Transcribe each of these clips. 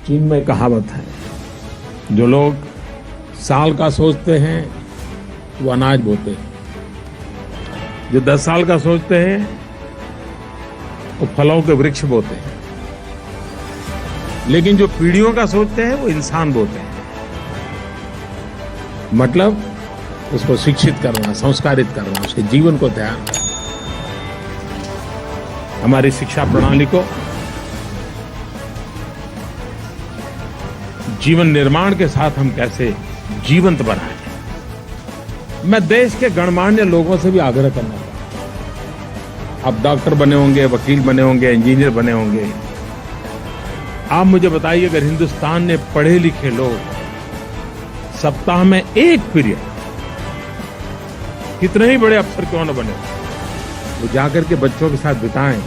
चीन में कहावत है, जो लोग साल का सोचते हैं वो अनाज बोते हैं, जो 10 साल का सोचते हैं वो फलों के वृक्ष बोते हैं, लेकिन जो पीढ़ियों का सोचते हैं वो इंसान बोते हैं। मतलब उसको शिक्षित करना, संस्कारित करना, उसके जीवन को ध्यान रखना। हमारी शिक्षा प्रणाली को जीवन निर्माण के साथ हम कैसे जीवंत बनाएं। मैं देश के गणमान्य लोगों से भी आग्रह करना चाहता हूं। आप डॉक्टर बने होंगे, वकील बने होंगे, इंजीनियर बने होंगे। आप मुझे बताइए, अगर हिंदुस्तान ने पढ़े लिखे लोग सप्ताह में एक पीरियड, कितने ही बड़े अफसर क्यों न बने, वो जाकर के बच्चों के साथ बिताएं,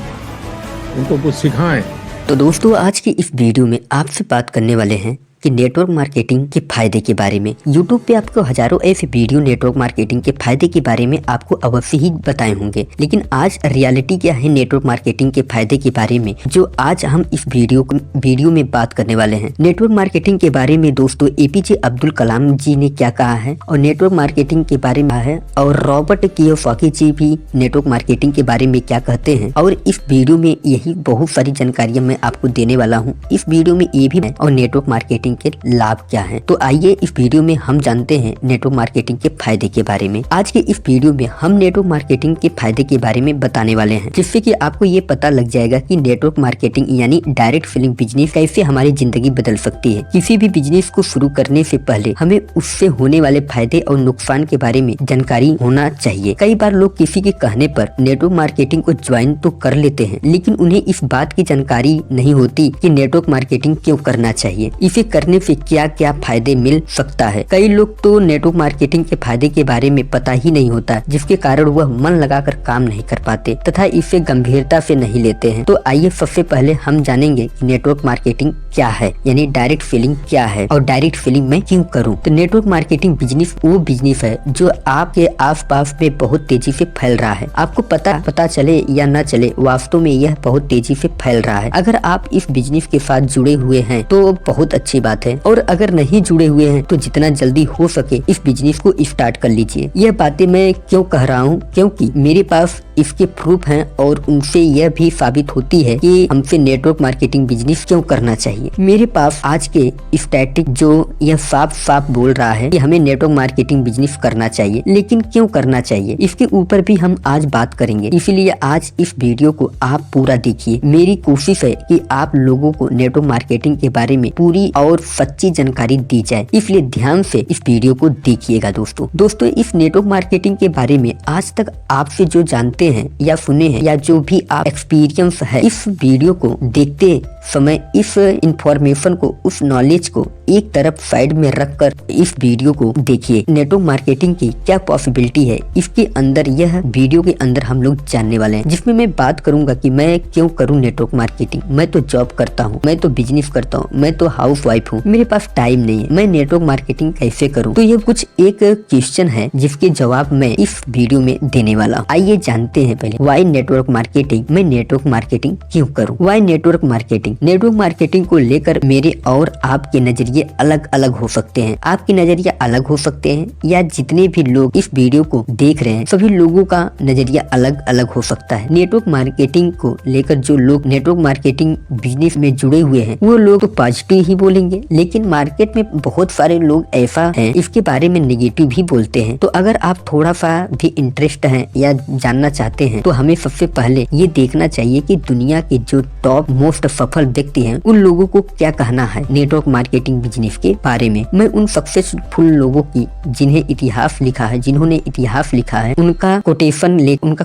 उनको कुछ सिखाएं। तो दोस्तों, आज की इस वीडियो में आपसे बात करने वाले हैं कि नेटवर्क मार्केटिंग के फायदे के बारे में। YouTube पे आपको हजारों ऐसे वीडियो नेटवर्क मार्केटिंग के फायदे के बारे में आपको अवश्य ही बताए होंगे, लेकिन आज रियलिटी क्या है नेटवर्क मार्केटिंग के फायदे के बारे में, जो आज हम इस वीडियो में बात करने वाले हैं। नेटवर्क मार्केटिंग के बारे में दोस्तों APJ अब्दुल कलाम जी ने क्या कहा है और नेटवर्क मार्केटिंग के बारे में है, और रॉबर्ट कियोसाकी जी भी नेटवर्क मार्केटिंग के बारे में क्या कहते हैं। और इस वीडियो में यही बहुत सारी जानकारियां मैं आपको देने वाला हूँ। इस वीडियो में ये भी और नेटवर्क मार्केटिंग के लाभ क्या हैं। तो आइए इस वीडियो में हम जानते हैं नेटवर्क मार्केटिंग के फायदे के बारे में। आज के इस वीडियो में हम नेटवर्क मार्केटिंग के फायदे के बारे में बताने वाले हैं, जिससे कि आपको ये पता लग जाएगा कि नेटवर्क मार्केटिंग यानी डायरेक्ट सेलिंग बिजनेस कैसे हमारी जिंदगी बदल सकती है। किसी भी बिजनेस को शुरू करने से पहले हमें उससे होने वाले फायदे और नुकसान के बारे में जानकारी होना चाहिए। कई बार लोग किसी के कहने पर नेटवर्क मार्केटिंग को ज्वाइन तो कर लेते हैं, लेकिन उन्हें इस बात की जानकारी नहीं होती कि नेटवर्क मार्केटिंग क्यों करना चाहिए, इसे करने से क्या क्या फायदे मिल सकता है। कई लोग तो नेटवर्क मार्केटिंग के फायदे के बारे में पता ही नहीं होता, जिसके कारण वह मन लगाकर काम नहीं कर पाते तथा इसे गंभीरता से नहीं लेते हैं। तो आइए सबसे पहले हम जानेंगे कि नेटवर्क मार्केटिंग क्या है, यानी डायरेक्ट सेलिंग क्या है और डायरेक्ट सेलिंग मैं क्यों करूं। तो नेटवर्क मार्केटिंग बिजनेस वो बिजनेस है जो आपके आसपास में बहुत तेजी से फैल रहा है। आपको पता चले या न चले, वास्तव में यह बहुत तेजी से फैल रहा है। अगर आप इस बिजनेस के साथ जुड़े हुए हैं तो बहुत अच्छी बात है, और अगर नहीं जुड़े हुए हैं तो जितना जल्दी हो सके इस बिजनेस को स्टार्ट कर लीजिए। यह बातें मैं क्यों कह रहा हूँ, क्योंकि मेरे पास इसके प्रूफ हैं और उनसे यह भी साबित होती है कि हमसे नेटवर्क मार्केटिंग बिजनेस क्यों करना चाहिए। मेरे पास आज के स्टैटिक जो यह साफ बोल रहा है कि हमें नेटवर्क मार्केटिंग बिजनेस करना चाहिए, लेकिन क्यों करना चाहिए इसके ऊपर भी हम आज बात करेंगे। इसीलिए आज इस वीडियो को आप पूरा देखिए। मेरी कोशिश है कि आप लोगों को नेटवर्क मार्केटिंग के बारे में पूरी और सच्ची जानकारी दी जाए, इसलिए ध्यान से इस वीडियो को देखिएगा। दोस्तों इस नेटवर्क मार्केटिंग के बारे में आज तक आपसे जो जानते हैं या सुने हैं, या जो भी आप एक्सपीरियंस है, इस वीडियो को देखते समय इस इंफॉर्मेशन को, उस नॉलेज को एक तरफ साइड में रखकर इस वीडियो को देखिए। नेटवर्क मार्केटिंग की क्या पॉसिबिलिटी है इसके अंदर, यह वीडियो के अंदर हम लोग जानने वाले हैं, जिसमें मैं बात करूंगा कि मैं क्यों करूं नेटवर्क मार्केटिंग। मैं तो जॉब करता हूं, मैं तो बिजनेस करता हूं, मैं तो हाउस वाइफ हूं, मेरे पास टाइम नहीं है, मैं नेटवर्क मार्केटिंग कैसे करूं। तो ये कुछ एक क्वेश्चन है जिसके जवाब मैं इस वीडियो में देने वाला हूं। आइए जानते हैं पहले व्हाई नेटवर्क मार्केटिंग। मैं नेटवर्क मार्केटिंग क्यों करूं, why network marketing. Network marketing को लेकर मेरे और आपके नजरिए अलग अलग हो सकते हैं। आपके नजरिया अलग हो सकते हैं, या जितने भी लोग इस वीडियो को देख रहे हैं सभी लोगों का नजरिया अलग अलग हो सकता है। नेटवर्क मार्केटिंग को लेकर जो लोग नेटवर्क मार्केटिंग बिजनेस में जुड़े हुए हैं वो लोग तो पॉजिटिव ही बोलेंगे, लेकिन मार्केट में बहुत सारे लोग ऐसा हैं इसके बारे में नेगेटिव भी बोलते हैं। तो अगर आप थोड़ा सा भी इंटरेस्ट है या जानना चाहते हैं तो हमें सबसे पहले ये देखना चाहिए कि दुनिया के जो टॉप मोस्ट सफल व्यक्ति हैं उन लोगों को क्या कहना है नेटवर्क मार्केटिंग बिजनेस के बारे में। मैं उन सक्सेसफुल लोगों की जिन्होंने इतिहास लिखा है उनका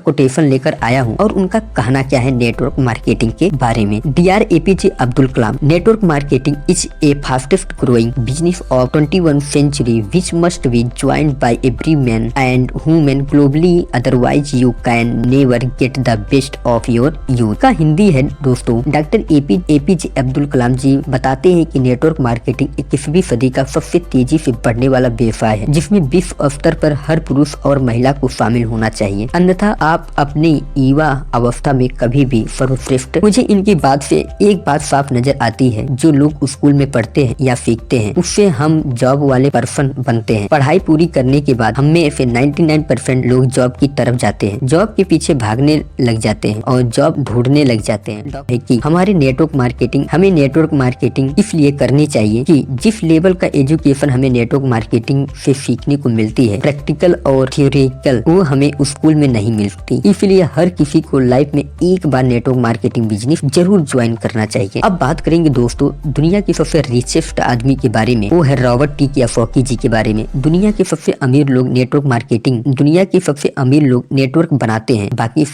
कोटेशन लेकर आया हूँ, और उनका कहना क्या है नेटवर्क मार्केटिंग के बारे में। Dr. APJ Abdul Kalam, network marketing is a fastest growing business of 21st century which must be joined by every man and woman globally, otherwise you can never get the best of your youth। का हिंदी है दोस्तों, doctor APJ Abdul Kalam जी बताते हैं कि network marketing 21वीं सदी का सबसे तेजी से बढ़ने वाला व्यवसाय है, जिसमें विश्व स्तर पर हर पुरुष और महिला को शामिल होना चाहिए, अन्यथा आप अपनी युवा अवस्था में कभी भी सर्वश्रेष्ठ। मुझे इनकी बात से एक बात साफ नजर आती है, जो लोग स्कूल में पढ़ते हैं या सीखते हैं उससे हम जॉब वाले पर्सन बनते हैं। पढ़ाई पूरी करने के बाद हम में से 99% लोग जॉब की तरफ जाते हैं, जॉब के पीछे भागने लग जाते हैं और जॉब ढूंढने लग जाते हैं। है कि हमें नेटवर्क मार्केटिंग इसलिए करनी चाहिए कि जिस लेवल का एजुकेशन हमें नेटवर्क मार्केटिंग से सीखने को मिलती है, प्रैक्टिकल और थियोरिटिकल, वो हमें स्कूल में नहीं मिलती। इसलिए हर किसी को लाइफ में एक बार नेटवर्क मार्केटिंग बिजनेस जरूर ज्वाइन करना चाहिए। अब बात करेंगे दोस्तों दुनिया के सबसे रिचेस्ट आदमी के बारे में, वो है रॉबर्ट टी कियोसाकी जी के बारे में। दुनिया के सबसे अमीर लोग नेटवर्क बनाते हैं, बाकी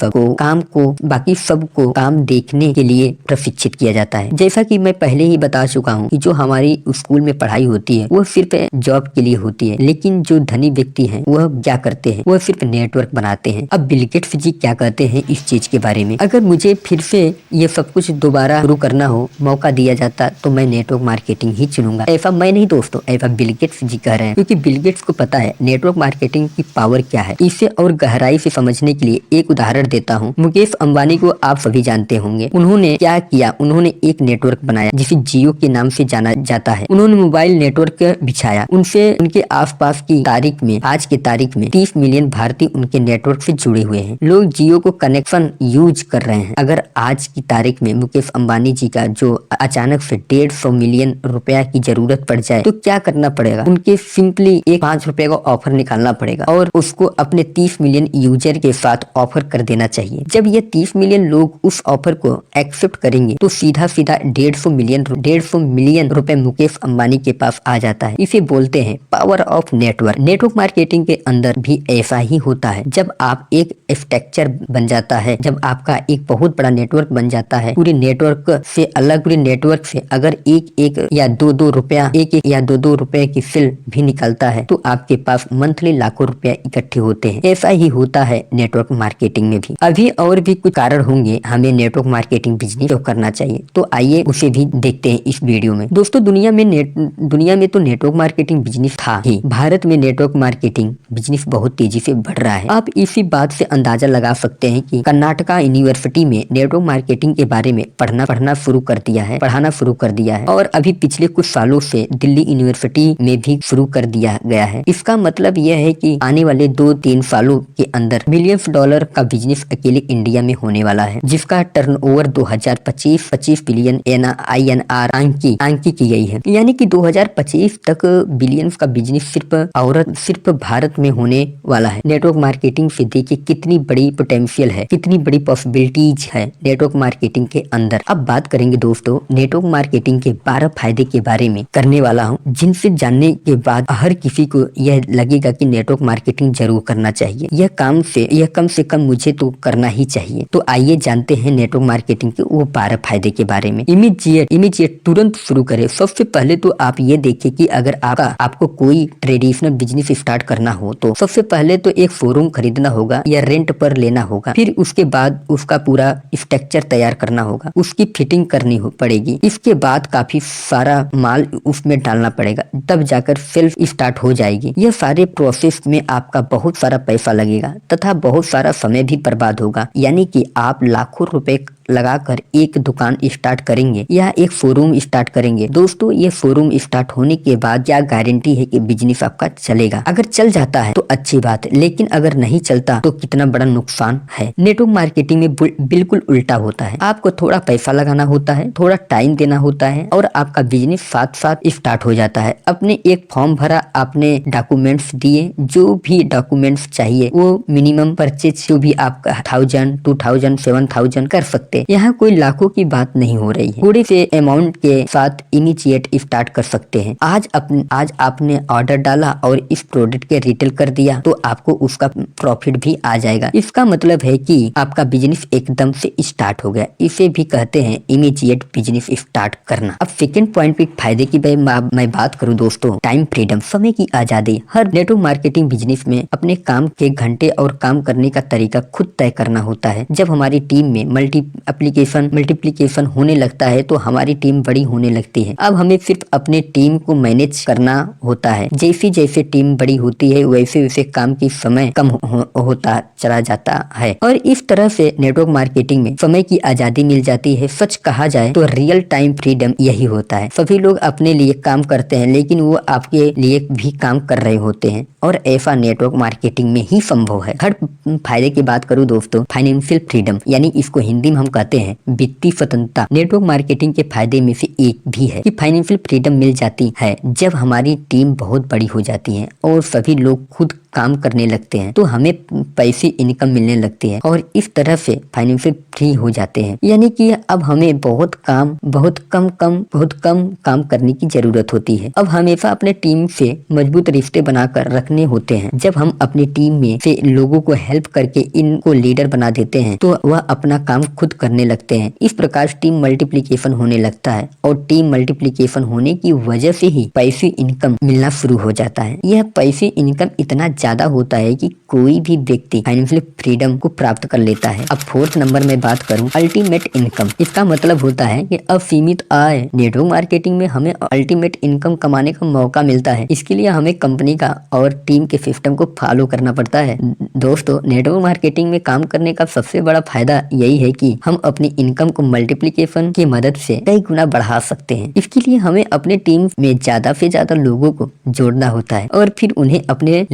सबको काम देखने के लिए प्रशिक्षित किया जाता है। जैसा कि मैं पहले ही बता चुका हूँ कि जो हमारी स्कूल में पढ़ाई होती है वो सिर्फ जॉब के लिए होती है, लेकिन जो धनी व्यक्ति हैं वह क्या करते हैं, वह सिर्फ नेटवर्क बनाते हैं। अब बिल गेट्स जी क्या कहते हैं इस चीज के बारे में। अगर मुझे फिर से ये सब कुछ दोबारा शुरू करना हो, मौका दिया जाता तो मैं नेटवर्क मार्केटिंग ही चुनूंगा। ऐसा मैं नहीं दोस्तों, ऐसा बिल गेट्स जी कह रहे हैं, क्योंकि बिल गेट्स को पता है नेटवर्क मार्केटिंग की पावर क्या है। इसे और गहराई से समझने के लिए एक उदाहरण देता हूँ। मुकेश अंबानी को आप सभी जानते होंगे। उन्होंने क्या किया, उन्होंने एक नेटवर्क बनाया जिसे जियो के नाम से जाना जाता है। उन्होंने मोबाइल नेटवर्क बिछाया। उनके आसपास की तारीख में, आज की तारीख में 30 मिलियन भारतीय उनके नेटवर्क से जुड़े हुए हैं। लोग जियो को कनेक्शन यूज कर रहे हैं। अगर आज की तारीख में मुकेश अंबानी जी का जो अचानक से 150 मिलियन रुपया की जरूरत पड़ जाए तो क्या करना पड़ेगा, उनके सिंपली एक 5 रुपए का ऑफर निकालना पड़ेगा और उसको अपने 30 मिलियन यूजर के साथ ऑफर कर देना चाहिए। जब ये 30 मिलियन लोग उस ऑफर को एक्सेप्ट करेंगे तो सीधा 150 मिलियन रुपए मुकेश अंबानी के पास आ जाता है। इसे बोलते हैं power of network. Network marketing के अंदर भी ऐसा ही होता है। जब आप एक स्ट्रक्चर बन जाता है, जब आपका एक बहुत बड़ा नेटवर्क बन जाता है, पूरे नेटवर्क से अगर एक या दो रुपए की सेल भी निकलता है तो आपके पास मंथली लाखों रुपया इकट्ठे होते हैं। ऐसा ही होता है नेटवर्क मार्केटिंग में भी। अभी और भी कुछ कारण होंगे हमें नेटवर्क मार्केटिंग बिजनेस करना चाहिए, तो आइए उसे भी देखते हैं इस वीडियो में। दोस्तों दुनिया में तो नेटवर्क मार्केटिंग बिजनेस था ही, भारत में नेटवर्क मार्केटिंग बिजनेस बहुत तेजी से बढ़ रहा है। आप इसी बात से अंदाजा लगा सकते हैं कि कर्नाटका यूनिवर्सिटी में नेटवर्क मार्केटिंग के बारे में पढ़ाना शुरू कर दिया है और अभी पिछले कुछ सालों से दिल्ली यूनिवर्सिटी में भी शुरू कर दिया गया है। इसका मतलब यह है कि आने वाले 2-3 सालों के अंदर मिलियंस डॉलर का बिजनेस अकेले इंडिया में होने वाला है, जिसका टर्नओवर 25 बिलियन INR आंकी की गई है। यानी कि 2025 तक बिलियंस का बिजनेस सिर्फ भारत में होने वाला है। नेटवर्क मार्केटिंग से देखिए कितनी बड़ी पोटेंशियल है, कितनी बड़ी पॉसिबिलिटीज है नेटवर्क मार्केटिंग के अंदर। अब बात करेंगे दोस्तों नेटवर्क मार्केटिंग के 12 फायदे के बारे में करने वाला हूँ, जिनसे जानने के बाद हर किसी को यह लगेगा कि नेटवर्क मार्केटिंग जरूर करना चाहिए। यह कम से कम मुझे तो करना ही चाहिए। तो आइए जानते हैं नेटवर्क मार्केटिंग के वो 12 फायदे के बारे में। इमीडिएट तुरंत शुरू करें। सबसे पहले तो आप ये देखिए कि अगर आपको कोई ट्रेडिशनल बिजनेस स्टार्ट करना हो तो सबसे पहले तो एक शोरूम खरीदना होगा या रेंट पर लेना होगा। फिर उसके बाद उसका पूरा स्ट्रक्चर तैयार करना होगा, उसकी फिटिंग करनी पड़ेगी। इसके बाद काफी सारा माल उसमें डालना पड़ेगा, तब जाकर सेल्फ स्टार्ट हो जाएगी। यह सारे प्रोसेस में आपका बहुत सारा पैसा लगेगा तथा बहुत सारा समय भी बर्बाद होगा। यानी कि आप लाखों रुपए लगाकर एक दुकान स्टार्ट करेंगे या एक शोरूम स्टार्ट करेंगे। दोस्तों ये शोरूम स्टार्ट होने के बाद क्या गारंटी है कि बिजनेस आपका चलेगा? अगर चल जाता है तो अच्छी बात है, लेकिन अगर नहीं चलता तो कितना बड़ा नुकसान है। नेटवर्क मार्केटिंग में बिल्कुल उल्टा होता है। आपको थोड़ा पैसा लगाना होता है, थोड़ा टाइम देना होता है और आपका बिजनेस साथ साथ स्टार्ट हो जाता है। आपने एक फॉर्म भरा, आपने डॉक्यूमेंट्स दिए, जो भी डॉक्यूमेंट्स चाहिए वो मिनिमम परचेज जो भी आपका 1000, 2000, 7000 कर सकते। यहाँ कोई लाखों की बात नहीं हो रही है, थोड़े से अमाउंट के साथ इनिशिएट स्टार्ट कर सकते हैं। आज आपने ऑर्डर डाला और इस प्रोडक्ट के रिटेल कर दिया तो आपको उसका प्रॉफिट भी आ जाएगा। इसका मतलब है कि आपका बिजनेस एकदम से स्टार्ट हो गया। इसे भी कहते हैं इमीडिएट बिजनेस स्टार्ट करना। अब सेकंड पॉइंट पे फायदे की मैं बात करूँ दोस्तों, टाइम फ्रीडम, समय की आजादी। हर नेटवर्क मार्केटिंग बिजनेस में अपने काम के घंटे और काम करने का तरीका खुद तय करना होता है। जब हमारी टीम में एप्लीकेशन मल्टीप्लिकेशन होने लगता है तो हमारी टीम बड़ी होने लगती है। अब हमें सिर्फ अपने टीम को मैनेज करना होता है। जैसे जैसे टीम बड़ी होती है वैसे वैसे काम की समय कम होता चला जाता है और इस तरह से नेटवर्क मार्केटिंग में समय की आजादी मिल जाती है। सच कहा जाए तो रियल टाइम फ्रीडम यही होता है। सभी लोग अपने लिए काम करते हैं लेकिन वो आपके लिए भी काम कर रहे होते हैं और ऐसा नेटवर्क मार्केटिंग में ही संभव है। हर फायदे की बात करूं दोस्तों, फाइनेंशियल फ्रीडम यानी इसको हिंदी में हम कहते हैं वित्तीय स्वतंत्रता, नेटवर्क मार्केटिंग के फायदे में से एक भी है कि फाइनेंशियल फ्रीडम मिल जाती है। जब हमारी टीम बहुत बड़ी हो जाती है और सभी लोग खुद काम करने लगते हैं तो हमें पैसे इनकम मिलने लगती है और इस तरह से फाइनेंशियल फ्री हो जाते हैं। यानी कि अब हमें बहुत कम काम करने की जरूरत होती है। अब हमेशा अपने टीम से मजबूत रिश्ते बनाकर रखने होते हैं। जब हम अपनी टीम में से लोगों को हेल्प करके इनको लीडर बना देते हैं तो वह अपना काम खुद करने लगते हैं। इस प्रकार टीम मल्टीप्लिकेशन होने लगता है और टीम मल्टीप्लिकेशन होने की वजह से ही पैसे इनकम मिलना शुरू हो जाता है। यह पैसे इनकम इतना ज्यादा होता है कि कोई भी व्यक्ति फाइनेंशियल फ्रीडम को प्राप्त कर लेता है। अब 4th नंबर में बात करूं अल्टीमेट इनकम, इसका मतलब होता है कि असीमित आय। नेटवर्क मार्केटिंग में हमें अल्टीमेट इनकम कमाने का मौका मिलता है। इसके लिए हमें कंपनी का और टीम के सिस्टम को फॉलो करना पड़ता है। दोस्तों, नेटवर्क मार्केटिंग में काम करने का सबसे बड़ा फायदा यही है कि हम अपनी इनकम को मल्टीप्लिकेशन की मदद से कई गुना बढ़ा सकते हैं। इसके लिए हमें अपने टीम में ज्यादा से ज्यादा लोगों को जोड़ना होता है और फिर उन्हें अपने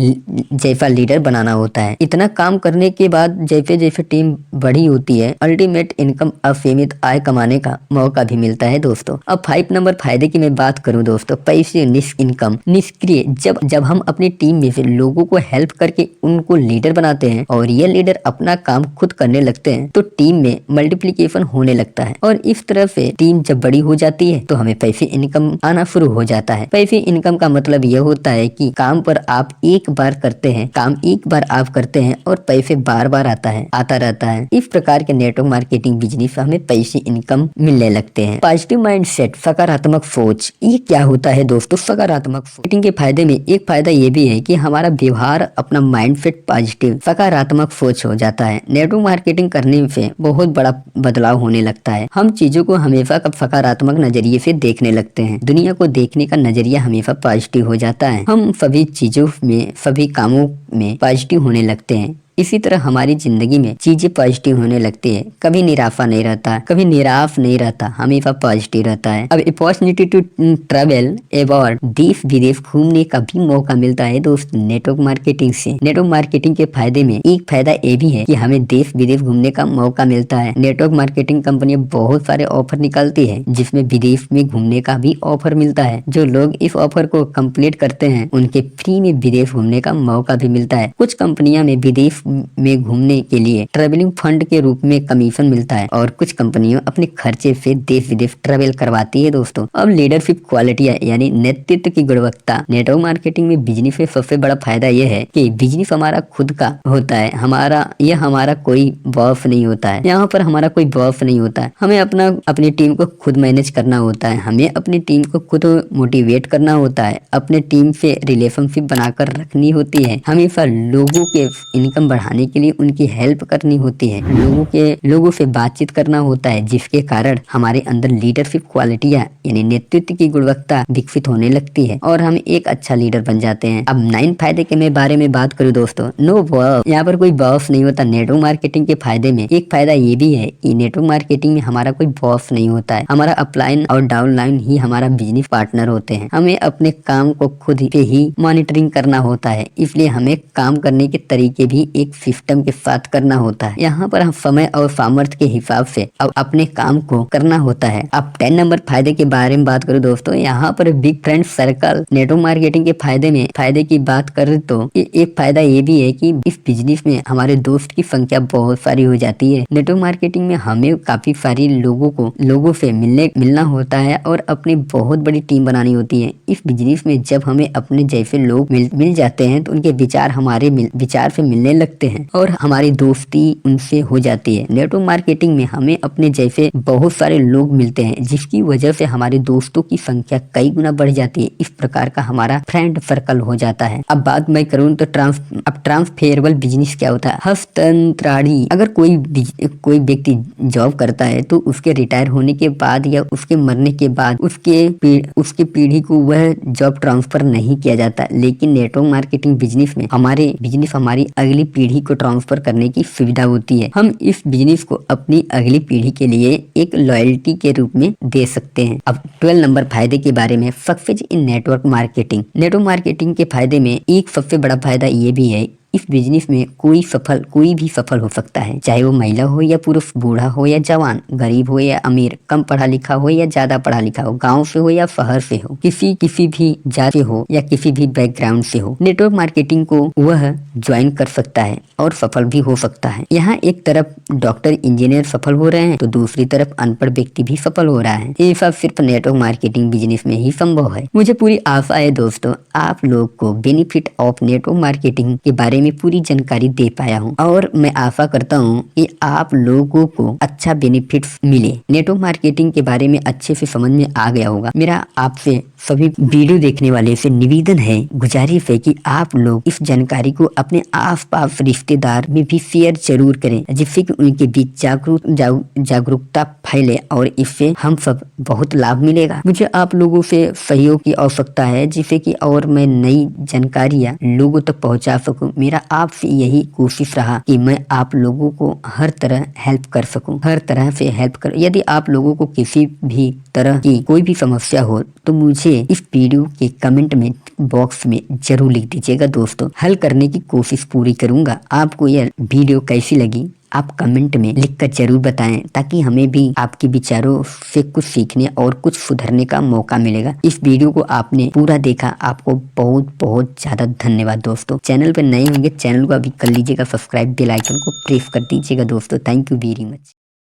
जैसा लीडर बनाना होता है। इतना काम करने के बाद जैसे जैसे टीम बड़ी होती है अल्टीमेट इनकम असीमित आय कमाने का मौका भी मिलता है दोस्तों। अब 5 नंबर फायदे की मैं बात करूं दोस्तों, पैसे इनकम निष्क्रिय। जब हम अपनी टीम में से लोगों को हेल्प करके उनको लीडर बनाते हैं और ये लीडर अपना काम खुद करने लगते हैं तो टीम में मल्टीप्लिकेशन होने लगता है और इस तरह से टीम जब बड़ी हो जाती है तो हमें पैसे इनकम आना शुरू हो जाता है। पैसे इनकम का मतलब यह होता है कि काम पर आप एक बार करते हैं, काम एक बार आप करते हैं और पैसे बार बार आता रहता है। इस प्रकार के नेटवर्क मार्केटिंग बिजनेस हमें पैसे इनकम मिलने लगते हैं। पॉजिटिव माइंडसेट, सकारात्मक सोच, ये क्या होता है दोस्तों? सकारात्मक मार्केटिंग के फायदे में एक फायदा ये भी है कि हमारा व्यवहार, अपना माइंडसेट पॉजिटिव सकारात्मक सोच हो जाता है। नेटवर्क मार्केटिंग करने से बहुत बड़ा बदलाव होने लगता है। हम चीजों को हमेशा सकारात्मक नजरिए से देखने लगते हैं। दुनिया को देखने का नजरिया हमेशा पॉजिटिव हो जाता है। हम सभी चीजों में, सभी कामों में पॉजिटिव होने लगते हैं। इसी तरह हमारी जिंदगी में चीजें पॉजिटिव होने लगती है। कभी निराशा नहीं रहता, कभी निराश नहीं रहता, हमेशा पॉजिटिव रहता है। अब अपॉर्चुनिटी टू ट्रैवल अबाउट, देश विदेश घूमने का भी मौका मिलता है दोस्त नेटवर्क मार्केटिंग से। नेटवर्क मार्केटिंग के फायदे में एक फायदा ये भी है कि हमें देश विदेश घूमने का मौका मिलता है। नेटवर्क मार्केटिंग कंपनी बहुत सारे ऑफर निकालती है जिसमें विदेश में घूमने का भी ऑफर मिलता है। जो लोग इस ऑफर को कंप्लीट करते हैं उनके फ्री में विदेश घूमने का मौका भी मिलता है। कुछ कंपनियां में विदेश में घूमने के लिए ट्रैवलिंग फंड के रूप में कमीशन मिलता है और कुछ कंपनियां अपने खर्चे से देश विदेश ट्रैवल करवाती है दोस्तों। अब लीडरशिप क्वालिटियां यानी नेतृत्व की गुणवत्ता, नेटवर्क मार्केटिंग में बिजनेस में सबसे बड़ा फायदा यह है कि बिजनेस हमारा खुद का होता है। हमारा कोई बॉस नहीं होता है। यहाँ पर हमारा कोई बॉस नहीं होता है। हमें अपनी टीम को खुद मैनेज करना होता है। हमें अपनी टीम को खुद मोटिवेट करना होता है। अपने टीम से रिलेशनशिप बनाकर रखनी होती है। हमेशा लोगों के इनकम बढ़ाने के लिए उनकी हेल्प करनी होती है। लोगों से बातचीत करना होता है जिसके कारण हमारे अंदर लीडरशिप क्वालिटियां यानी नेतृत्व की गुणवत्ता विकसित होने लगती है और हम एक अच्छा लीडर बन जाते हैं। अब 9 फायदे के बारे में बात करूं दोस्तों, नो बॉस, यहाँ पर कोई बॉस नहीं होता। नेटवर्क मार्केटिंग के फायदे में एक फायदा ये भी है कि नेटवर्क मार्केटिंग में हमारा कोई बॉस नहीं होता है। हमारा अपलाइन और डाउनलाइन ही हमारा बिजनेस पार्टनर होते हैं। हमें अपने काम को खुद से ही मॉनिटरिंग करना होता है, इसलिए हमें काम करने के तरीके भी एक सिस्टम के साथ करना होता है। यहाँ पर हम समय और सामर्थ्य के हिसाब से अपने काम को करना होता है। अब 10 नंबर फायदे के बारे में बात करूँ दोस्तों, यहाँ पर big friend circle. Network marketing के फायदे की बात करें तो एक फायदा ये भी है कि इस बिजनेस में हमारे दोस्त की संख्या बहुत सारी हो जाती है। नेटवर्क मार्केटिंग में हमें काफी सारी लोगों से मिलना होता है और अपनी बहुत बड़ी टीम बनानी होती है। इस बिजनेस में जब हमें अपने जैसे लोग मिल जाते हैं तो उनके विचार हमारे विचार से मिलने लगते लगते हैं और हमारी दोस्ती उनसे हो जाती है। नेटवर्क मार्केटिंग में हमें अपने जैसे बहुत सारे लोग मिलते हैं, जिसकी वजह से हमारे दोस्तों की संख्या कई गुना बढ़ जाती है। इस प्रकार का हमारा फ्रेंड सर्कल हो जाता है। अब बात मैं करूँ तो ट्रांसफेरेबल बिजनेस क्या होता है? हस्तांतरणीय। अगर कोई व्यक्ति जॉब करता है तो उसके रिटायर होने के बाद या उसके मरने के बाद उसके पीढ़ी को वह जॉब ट्रांसफर नहीं किया जाता। लेकिन नेटवर्क मार्केटिंग बिजनेस में हमारी अगली पीढ़ी को ट्रांसफर करने की सुविधा होती है। हम इस बिजनेस को अपनी अगली पीढ़ी के लिए एक लॉयल्टी के रूप में दे सकते हैं। अब 12 नंबर फायदे के बारे में, success in network marketing. Network marketing के फायदे में एक सबसे बड़ा फायदा ये भी है, इस बिजनेस में कोई भी सफल हो सकता है, चाहे वो महिला हो या पुरुष, बूढ़ा हो या जवान, गरीब हो या अमीर, कम पढ़ा लिखा हो या ज्यादा पढ़ा लिखा हो, गांव से हो या शहर से हो, किसी भी जाति हो या किसी भी बैकग्राउंड से हो, नेटवर्क मार्केटिंग को वह ज्वाइन कर सकता है और सफल भी हो सकता है। यहाँ एक तरफ डॉक्टर इंजीनियर सफल हो रहे हैं तो दूसरी तरफ अनपढ़ व्यक्ति भी सफल हो रहा है। ये सब सिर्फ नेटवर्क मार्केटिंग बिजनेस में ही संभव है। मुझे पूरी आशा है दोस्तों आप लोग को बेनिफिट ऑफ नेटवर्क मार्केटिंग के बारे में पूरी जानकारी दे पाया हूँ और मैं आशा करता हूँ कि आप लोगों को अच्छा बेनिफिट मिले। नेटवर्क मार्केटिंग के बारे में अच्छे से समझ में आ गया होगा। मेरा आपसे सभी वीडियो देखने वाले से निवेदन है, गुजारिश है कि आप लोग इस जानकारी को अपने आसपास रिश्तेदार में भी शेयर जरूर करें, जिससे कि उनके बीच जागरूकता फैले और इससे हम सब बहुत लाभ मिलेगा। मुझे आप लोगों से सहयोग की आवश्यकता है, जिससे कि और मैं नई जानकारियाँ लोगों तक पहुँचा सकूँ। मेरा आपसे यही कोशिश रहा कि मैं आप लोगों को हर तरह हेल्प कर सकूं, हर तरह से हेल्प कर। यदि आप लोगों को किसी भी तरह की कोई भी समस्या हो तो मुझे इस वीडियो के कमेंट में बॉक्स में जरूर लिख दीजिएगा दोस्तों, हल करने की कोशिश पूरी करूंगा। आपको यह वीडियो कैसी लगी आप कमेंट में लिखकर जरूर बताएं, ताकि हमें भी आपके विचारों से कुछ सीखने और कुछ सुधरने का मौका मिलेगा। इस वीडियो को आपने पूरा देखा, आपको बहुत बहुत ज्यादा धन्यवाद दोस्तों। चैनल पर नए होंगे चैनल को अभी कर लीजिएगा सब्सक्राइब, बेल आइकन को प्रेस कर दीजिएगा दोस्तों। Thank you very much.